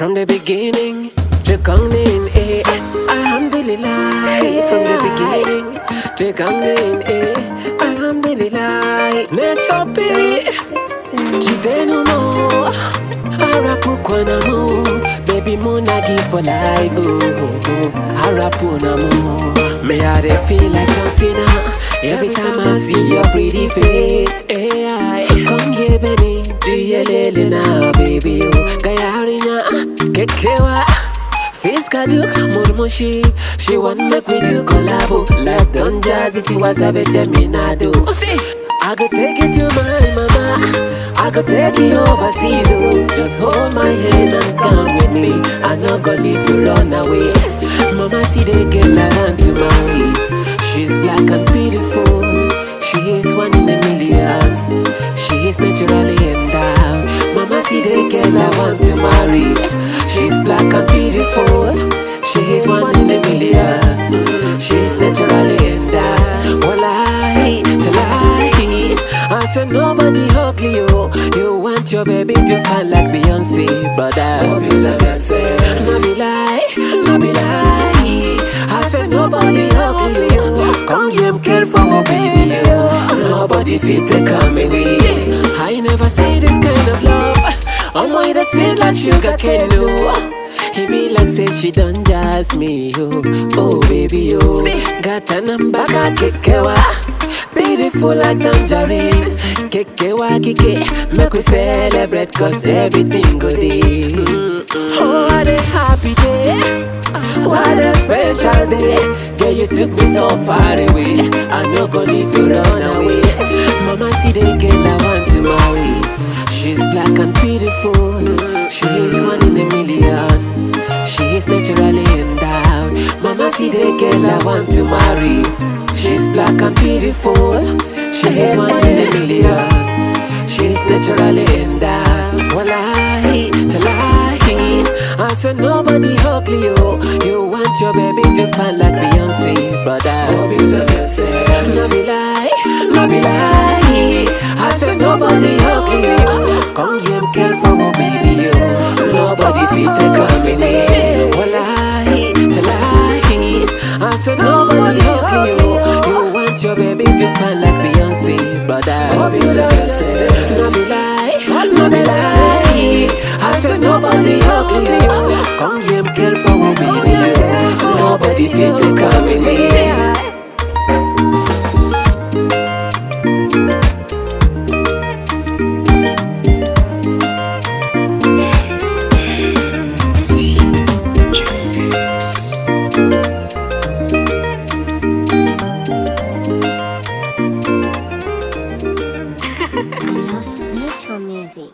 From the beginning, Jagongnin, Alhamdulillah. From the beginning, Jagongnin, Alhamdulillah. Nechopi, Jidenu mo, Arapu kwanamo, baby monagi for life. Arapu namo, may I dey feel like John Cena every time I see your pretty face. Come here, Benny, do you lele na, baby? Gayarina, kekewa. Face kadu, murmushi. She want make with you collabo. Like Don Jazzy, Tiwasabe, Geminado. I could take you to my mama. I could take you overseas. Oh. Just hold my hand and come with me. I'm not gonna leave you run away. Mama, see the girl I want to marry. She's black and beautiful. She is one in a million. She is naturally endowed. Mama, see the girl I want to marry. She's black and beautiful. She is one in a million. She is naturally endowed. Wallahi, talahi. I said nobody ugly, oh. You want your baby to find like Beyonce, brother. Hope you love yourself. No be lie, no be lie. I said nobody ugly, oh. Come here, care for my baby, oh. Nobody fit to come away. I never see this kind of love. Oh my, that's sweet like sugar cane, oh. He be like say she done jazz me, oh. Oh baby, oh. Got a number, kekewa. Beautiful like tangerine. Kekewa kike, make we celebrate cause everything good. Oh, what a happy day. What a special day. Girl, you took me so far away. I no gonna leave you run away. Mama, see the girl I want to marry. She's black and beautiful. She is one in a million. She is naturally endowed. Mama, see the girl I want to marry. She's black and beautiful. She is one in a million. She is naturally endowed. Wallahi, talahi. I said nobody ugly, oh. You want your baby to find like Beyonce, brother. Hope you love yourself. No be lie, no be lie. I said nobody ugly, oh. Come here, care for my baby, oh. Nobody fit to come away. Wallahi, talahi. I said nobody ugly, oh. You want your baby to find like Beyonce, brother. Hope you love yourself. No be lie, no be lie. I said nobody ugly, oh. Come here, care for my baby, oh. Nobody fit to come away. I love nature music.